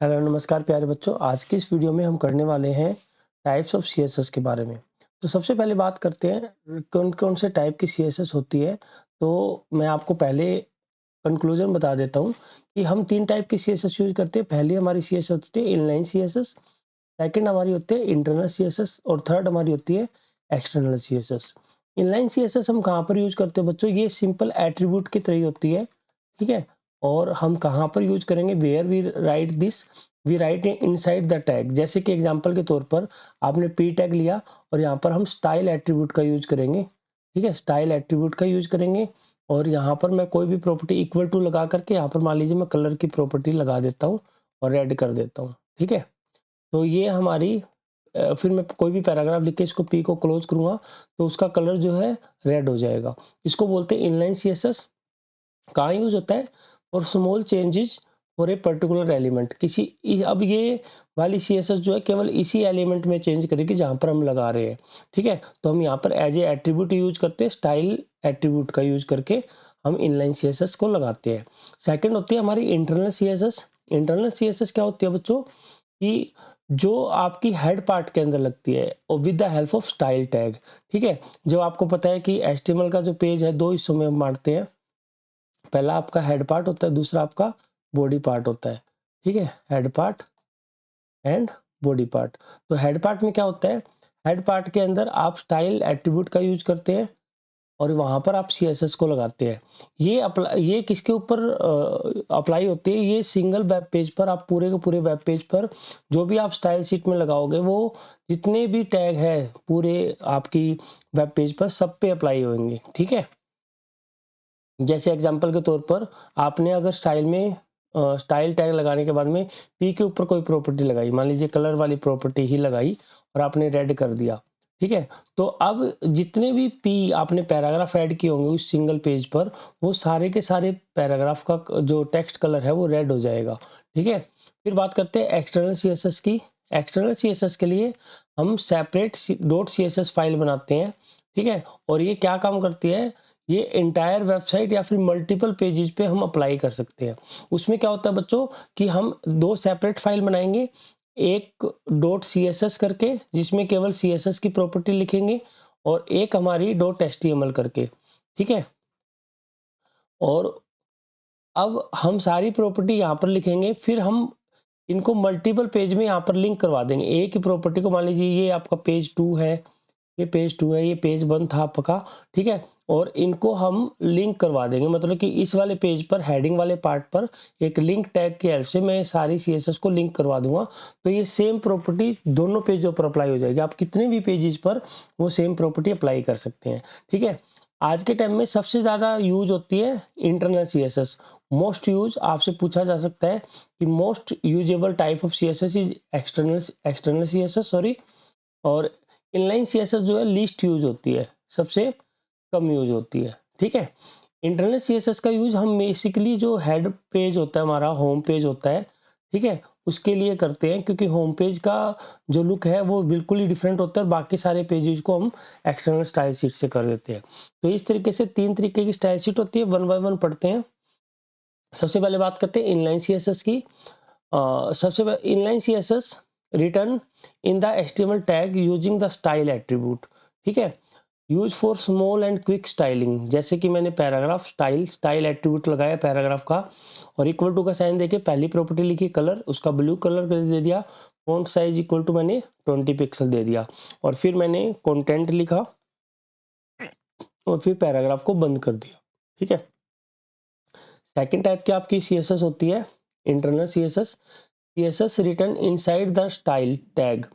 Hello नमस्कार प्यारे बच्चों। आज की इस वीडियो में हम करने वाले हैं टाइप्स ऑफ सीएसएस के बारे में। तो सबसे पहले बात करते हैं कौन-कौन से टाइप की सीएसएस होती है। तो मैं आपको पहले कंक्लूजन बता देता हूँ कि हम 3 टाइप की सीएसएस यूज़ करते हैं। पहली हमारी सीएसएस होती है इनलाइन सीएसएस, सेकंड हमारी होती है इंटरनल सीएसएस और थर्ड हमारी होती है एक्सटर्नल सीएसएस। इनलाइन सीएसएस हम कहाँ पर यूज़ करते हैं बच्चों? ये सिंपल एट्रीब्यूट की तरह होती है, ठीक है? और हम कहाँ पर यूज़ करेंगे? Where we write this, we write inside the tag. जैसे कि एग्जांपल के तौर पर आपने पी टैग लिया और यहाँ पर हम स्टाइल एट्रीब्यूट का यूज़ करेंगे, ठीक है? स्टाइल एट्रीब्यूट का यूज़ करेंगे और यहाँ पर मैं कोई भी प्रॉपर्टी इक्वल टू लगा करके यहाँ पर मान लीजिए मैं कलर की प्रॉपर्टी लगा देता हूँ और रेड कर देता हूँ, ठीक है? तो ये हमारी फिर मैं कोई भी पैराग्राफ लिख के इसको पी को क्लोज करूँगा तो उसका कलर जो है रेड हो जाएगा। इसको बोलते हैं इनलाइन सीएसएस। कहाँ यूज होता है? For small changes for a particular element. अब ये वाली सीएसएस जो है केवल इसी एलिमेंट में चेंज करेगी जहां पर हम लगा रहे हैं, ठीक है? तो हम यहाँ पर एज ए एट्रीब्यूट यूज करते हैं, स्टाइल एट्रीब्यूट का यूज करके हम इनलाइन सीएसएस को लगाते हैं। सेकंड होती है हमारी इंटरनल सीएसएस। इंटरनल सीएसएस क्या होती है बच्चों? कि जो आपकी हेड पार्ट के अंदर लगती है और with the help of style tag, ठीक है? जो आपको पता है कि एचटीएमएल का जो पेज है दो हिस्सों में हम बांटते हैं। पहला आपका हेड पार्ट होता है, दूसरा आपका बॉडी पार्ट होता है, ठीक है? Head part and body part. तो हेड पार्ट में क्या होता है? हेड पार्ट के अंदर आप स्टाइल एट्रीब्यूट का यूज करते हैं और वहां पर आप सीएसएस को लगाते हैं। ये किसके ऊपर अप्लाई होती है? ये सिंगल वेब पेज पर, आप पूरे के पूरे वेब पेज पर जो भी आप स्टाइल शीट में लगाओगे वो जितने भी टैग है पूरे आपकी वेब पेज पर सब पे अप्लाई होंगे, ठीक है? जैसे एग्जांपल के तौर पर आपने अगर स्टाइल टैग लगाने के बाद में पी के ऊपर कोई प्रॉपर्टी लगाई, मान लीजिए कलर वाली प्रॉपर्टी ही लगाई और आपने रेड कर दिया, ठीक है? तो अब जितने भी पी आपने पैराग्राफ ऐड किए होंगे उस सिंगल पेज पर, वो सारे के सारे पैराग्राफ का जो टेक्स्ट कलर है वो रेड हो जाएगा, ठीक है? फिर बात करते हैं एक्सटर्नल सीएसएस की। एक्सटर्नल सीएसएस के लिए हम सेपरेट डॉट सीएसएस फाइल बनाते हैं, ठीक है? और ये क्या काम करती है? ये एंटायर वेबसाइट या फिर मल्टीपल पेजेस पे हम अप्लाई कर सकते हैं। उसमें क्या होता है बच्चों कि हम दो सेपरेट फाइल बनाएंगे, एक डॉट सीएसएस करके जिसमें केवल सीएसएस की प्रॉपर्टी लिखेंगे और एक हमारी डॉट एचटीएमएल करके, ठीक है? और अब हम सारी प्रॉपर्टी यहाँ पर लिखेंगे, फिर हम इनको मल्टीपल पेज में यहाँ पर लिंक करवा देंगे। एक ही प्रॉपर्टी को मान लीजिए ये आपका पेज 2 है, ये पेज 2 है, ये पेज 1 था आपका, ठीक है? और इनको हम लिंक करवा देंगे, मतलब कि इस वाले पेज पर हेडिंग वाले पार्ट पर एक लिंक टैग की हेल्प से मैं सारी सीएसएस को लिंक करवा दूंगा। तो ये सेम प्रॉपर्टी दोनों पेजों पर अप्लाई हो जाएगी। आप कितने भी पेजेस पर वो सेम प्रॉपर्टी अप्लाई कर सकते हैं, ठीक है? आज के टाइम में सबसे ज्यादा यूज होती है इंटरनल सीएसएस। मोस्ट यूज आपसे पूछा जा सकता है कि most usable type of CSS is external CSS, sorry. और इनलाइन सीएसएस जो है लीस्ट यूज होती है, सबसे कम यूज होती है, ठीक है? इंटरनल सीएसएस का यूज हम बेसिकली जो हेड पेज होता है हमारा, होम पेज होता है, ठीक है? उसके लिए करते हैं क्योंकि होम पेज का जो लुक है वो बिल्कुल ही डिफरेंट होता है और बाकी सारे पेजेस को हम एक्सटर्नल स्टाइल शीट से कर देते हैं। तो इस तरीके से 3 तरीके की स्टाइल शीट होती है, वन बाय वन पढ़ते हैं। सबसे पहले बात करते हैं इनलाइन सीएसएस की। सबसे पहले inline CSS return in the HTML tag using the style attribute, ठीक है? Use for small and quick styling. जैसे कि मैंने पैराग्राफ स्टाइल एट्रीब्यूट लगाया पैराग्राफ का और इक्वल टू का साइन देके पहली प्रॉपर्टी लिखी कलर, उसका ब्लू कलर दे दिया, फॉन्ट साइज इक्वल टू मैंने 20 पिक्सल दे दिया और फिर मैंने कंटेंट लिखा और फिर पैराग्राफ को बंद कर दिया, ठीक है? सेकेंड टाइप की आपकी सीएसएस होती है internal CSS. CSS return inside the style tag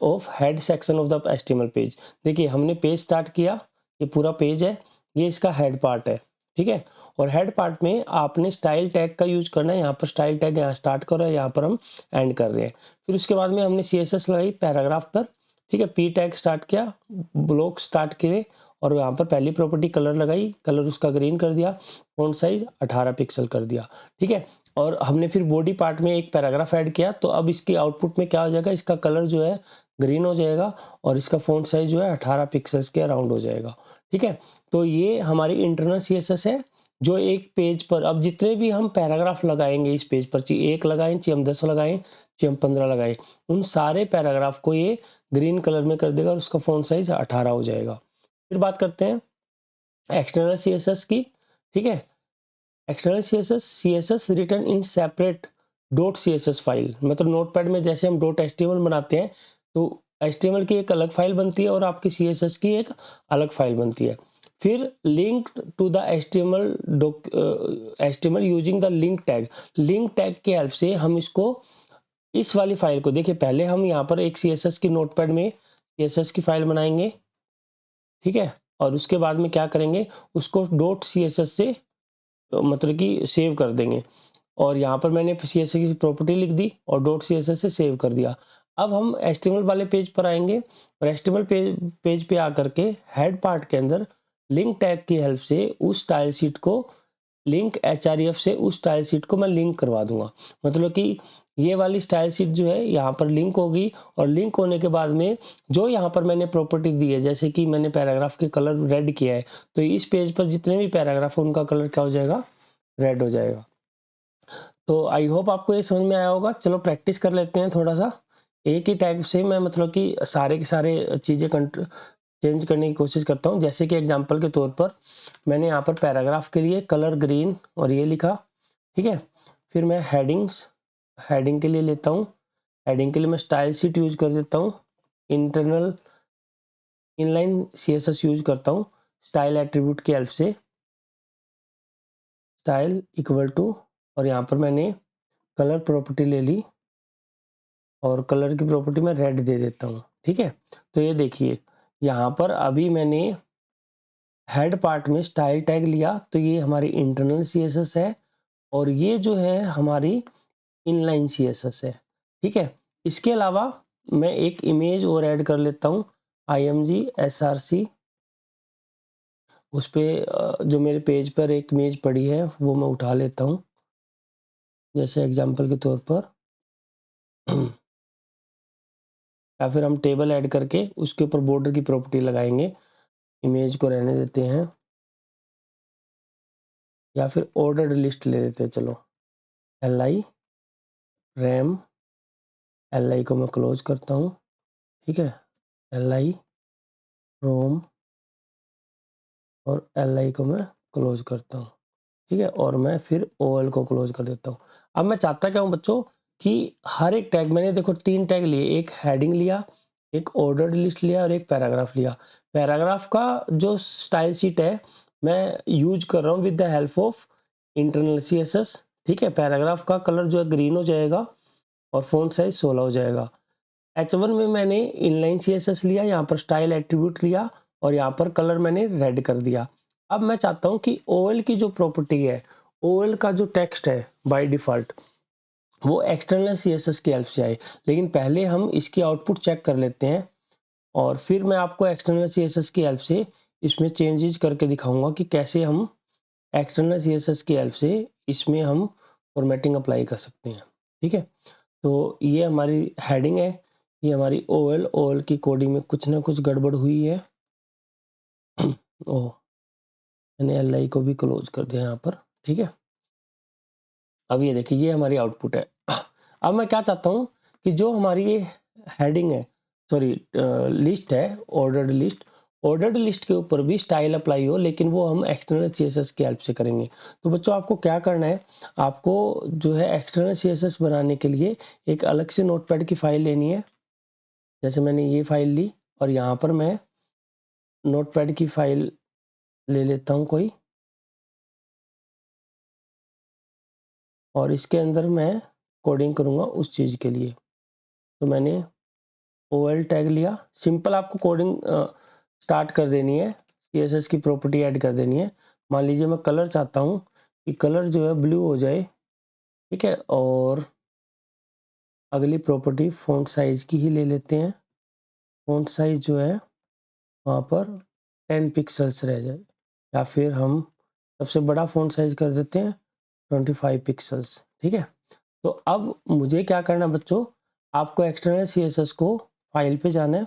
of head section of the HTML page. देखिए हमने पेज स्टार्ट किया, ये पूरा पेज है, ये इसका हेड पार्ट है, ठीक है? और हेड पार्ट में आपने स्टाइल टैग का यूज करना है। यहाँ पर स्टाइल टैग यहाँ स्टार्ट कर रहा है, यहाँ पर हम एंड कर रहे हैं। फिर उसके बाद में हमने सीएसएस लगाई पैराग्राफ पर, ठीक है? पी टैग स्टार्ट किया, ब्लॉक स्टार्ट किए और यहाँ पर पहली प्रॉपर्टी कलर लगाई, कलर उसका ग्रीन कर दिया, फॉन्ट साइज 18 पिक्सल कर दिया, ठीक है? और हमने फिर बॉडी पार्ट में एक पैराग्राफ ऐड किया, तो अब इसकी आउटपुट में क्या हो जाएगा? इसका कलर जो है ग्रीन हो जाएगा और इसका फॉन्ट साइज जो है 18 पिक्सल्स के अराउंड हो जाएगा, ठीक है? तो ये हमारी इंटरनल सीएसएस है। जो एक पेज पर अब जितने भी हम पैराग्राफ लगाएंगे इस पेज पर, चाहे 1 लगाएं, चाहे हम 10 लगाएं, चाहे हम 15 लगाएं, उन सारे पैराग्राफ को ये ग्रीन कलर में कर देगा और उसका फॉन्ट साइज 18 हो जाएगा। फिर बात करते हैं एक्सटर्नल सीएसएस की। ठीक है, external CSS written in separate dot CSS file, मतलब नोटपैड में जैसे हम डॉट एचटीएमएल बनाते हैं तो एचटीएमएल की एक अलग फाइल बनती है और आपकी सीएसएस की एक अलग फाइल बनती है। फिर link to the HTML using the link tag की हेल्प से हम इसको इस वाली फाइल को, देखिए पहले हम यहाँ पर एक सीएसएस की नोटपैड में सीएसएस की फाइल बनाएंगे, ठीक है, और उसके बाद में क्या करेंगे, उसको डॉट सीएसएस से मतलब कि सेव कर देंगे, और यहाँ पर मैंने सीएसएस की प्रॉपर्टी लिख दी और डॉट सीएसएस से सेव कर दिया। अब हम एचटीएमएल वाले पेज पर आएंगे और एचटीएमएल पेज पे आकर के हेड पार्ट के अंदर लिंक टैग की हेल्प से उस स्टाइल शीट को लिंक href से उस स्टाइल शीट को मैं लिंक करवा दूंगा। मतलब कि ये वाली स्टाइल शीट जो है यहाँ पर लिंक होगी और लिंक होने के बाद में जो यहाँ पर मैंने प्रॉपर्टी दी है, जैसे कि मैंने पैराग्राफ के कलर रेड किया है, तो इस पेज पर जितने भी पैराग्राफ है उनका कलर क्या हो जाएगा, रेड हो जाएगा। तो आई होप आपको ये समझ में आया होगा। चलो प्रैक्टिस कर लेते हैं थोड़ा सा। एक ही टैग से मैं मतलब कि सारे के सारे चीजें चेंज करने की कोशिश करता हूँ। जैसे कि एग्जांपल के तौर पर मैंने यहाँ पर पैराग्राफ के लिए कलर ग्रीन और ये लिखा, ठीक है। फिर मैं हेडिंग के लिए लेता हूँ, हेडिंग के लिए मैं स्टाइल शीट यूज कर देता हूँ, इंटरनल इनलाइन सीएसएस यूज करता हूँ स्टाइल एट्रीब्यूट की हेल्प से, स्टाइल इक्वल टू, और यहाँ पर मैंने कलर प्रॉपर्टी ले ली और कलर की प्रॉपर्टी में रेड दे देता हूँ, ठीक है। तो ये देखिए यहाँ पर अभी मैंने हेड पार्ट में स्टाइल टैग लिया तो ये हमारी इंटरनल सीएसएस है और ये जो है हमारी इनलाइन सीएसएस है, ठीक है। इसके अलावा मैं एक इमेज और ऐड कर लेता हूँ, img src, उस पे जो मेरे पेज पर एक इमेज पड़ी है वो मैं उठा लेता हूँ, जैसे एग्जांपल के तौर पर या फिर हम टेबल ऐड करके उसके ऊपर बॉर्डर की प्रॉपर्टी लगाएंगे, इमेज को रहने देते हैं, या फिर ऑर्डर्ड लिस्ट ले लेते हैं। चलो li rem, li को मैं क्लोज करता हूँ, ठीक है, li rom और li को मैं क्लोज करता हूँ, ठीक है, और मैं फिर ol को क्लोज कर देता हूँ। अब मैं चाहता क्या हूँ बच्चों कि हर एक टैग, मैंने देखो 3 टैग लिए, एक हेडिंग लिया, एक ऑर्डर्ड लिस्ट लिया और एक पैराग्राफ लिया। पैराग्राफ का जो स्टाइल शीट है मैं यूज कर रहा हूँ with the help of internal CSS, ठीक है। पैराग्राफ का कलर जो है ग्रीन हो जाएगा और फॉन्ट साइज 16 हो जाएगा। H1 में मैंने इनलाइन सीएसएस लिया, यहाँ पर स्टाइल एट्रीब्यूट लिया और यहाँ पर कलर मैंने रेड कर दिया। अब मैं चाहता हूँ कि OL की जो प्रॉपर्टी है, OL का जो टेक्स्ट है बाय डिफॉल्ट वो एक्सटर्नल सीएसएस की हेल्प से आए, लेकिन पहले हम इसकी आउटपुट चेक कर लेते हैं और फिर मैं आपको एक्सटर्नल सीएसएस की हेल्प से इसमें चेंजेस करके दिखाऊंगा कि कैसे हम एक्सटर्नल सीएसएस की हेल्प से इसमें हम फॉर्मेटिंग अप्लाई कर सकते हैं, ठीक है। तो ये हमारी हेडिंग है, ये हमारी ओएल की कोडिंग में कुछ ना कुछ गड़बड़ हुई है। ओह, मैंने एल को भी क्लोज कर दिया यहाँ पर, ठीक है। अब ये देखिए ये हमारी आउटपुट है। अब मैं क्या चाहता हूँ कि जो हमारी ये हेडिंग है, सॉरी लिस्ट है, ऑर्डर्ड लिस्ट के ऊपर भी स्टाइल अप्लाई हो, लेकिन वो हम एक्सटर्नल सीएसएस की हेल्प से करेंगे। तो बच्चों आपको क्या करना है, आपको जो है एक्सटर्नल सीएसएस बनाने के लिए एक अलग से नोटपैड की फाइल लेनी है। जैसे मैंने ये फाइल ली और यहाँ पर मैं नोटपैड की फाइल ले लेता हूँ कोई, और इसके अंदर मैं कोडिंग करूँगा उस चीज़ के लिए। तो मैंने OL टैग लिया, सिंपल आपको कोडिंग स्टार्ट कर देनी है, CSS की प्रॉपर्टी ऐड कर देनी है। मान लीजिए मैं कलर चाहता हूँ कि कलर जो है ब्लू हो जाए, ठीक है, और अगली प्रॉपर्टी फॉन्ट साइज की ही ले लेते हैं। फॉन्ट साइज जो है वहाँ पर 10 पिक्सल्स रह जाए, या फिर हम सबसे बड़ा फॉन्ट साइज कर देते हैं 25 पिक्सल्स, ठीक है। तो अब मुझे क्या करना है बच्चों, आपको एक्सटर्नल CSS को फाइल पे जाना है,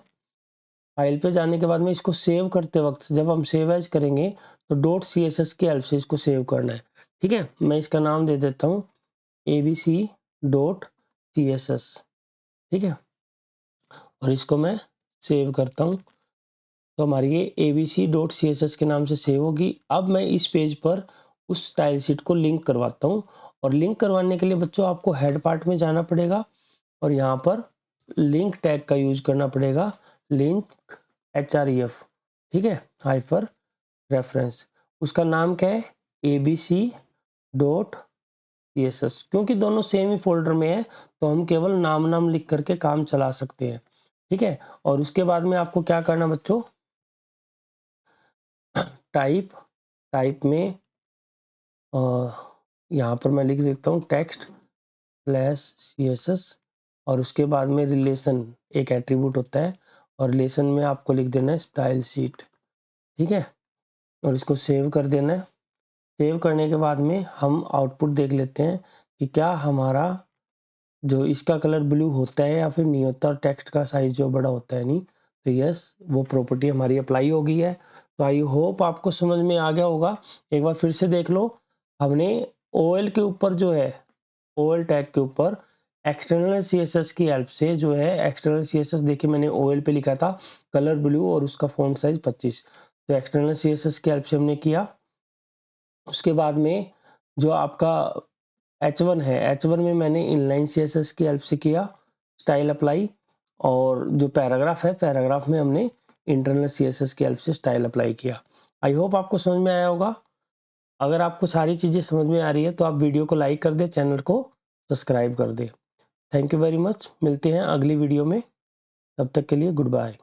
फाइल पे जाने के बाद में इसको सेव करते वक्त जब हम सेव एज करेंगे तो .css की हेल्प से इसको सेव करना है। ठीक है, मैं इसका नाम दे देता हूँ abc.css। ठीक है, और इसको मैं सेव करता हूँ तो हमारी ये abc.css के नाम से सेव होगी। अब मैं इस पेज पर उस स्टाइल शीट को लिंक करवाता हूँ, और लिंक करवाने के लिए बच्चों आपको हेड पार्ट में जाना पड़ेगा और यहाँ पर लिंक टैग का यूज करना पड़ेगा, लिंक href। ठीक है, हाइफर रेफरेंस, उसका नाम क्या है abc.css। क्योंकि दोनों सेम ही फोल्डर में है तो हम केवल नाम लिख करके काम चला सकते हैं। ठीक है, और उसके बाद में आपको क्या करना बच्चों, टाइप में यहाँ पर मैं लिख देता हूँ टेक्स्ट स्लैश CSS, और उसके बाद में रिलेशन एक एट्रीब्यूट होता है और रिलेशन में आपको लिख देना है स्टाइल शीट। ठीक है, और इसको सेव कर देना है। सेव करने के बाद में हम आउटपुट देख लेते हैं कि क्या हमारा जो इसका कलर ब्लू होता है या फिर नहीं होता, और टेक्स्ट का साइज जो बड़ा होता है नहीं, तो यस वो प्रॉपर्टी हमारी अप्लाई हो गई है। तो आई होप आपको समझ में आ गया होगा। एक बार फिर से देख लो, हमने OL के ऊपर जो है OL टैग के ऊपर एक्सटर्नल CSS की हेल्प से जो है एक्सटर्नल CSS, देखिए मैंने OL पे लिखा था कलर ब्लू और उसका फॉन्ट साइज 25, तो एक्सटर्नल CSS की हेल्प से हमने किया। उसके बाद में जो आपका H1 है, H1 में मैंने इनलाइन CSS की हेल्प से किया स्टाइल अप्लाई, और जो पैराग्राफ है पैराग्राफ में हमने इंटरनल CSS की हेल्प से स्टाइल अप्लाई किया। आई होप आपको समझ में आया होगा। अगर आपको सारी चीजें समझ में आ रही है तो आप वीडियो को लाइक कर दे, चैनल को सब्सक्राइब कर दे। थैंक यू वेरी मच, मिलते हैं अगली वीडियो में, तब तक के लिए गुड बाय।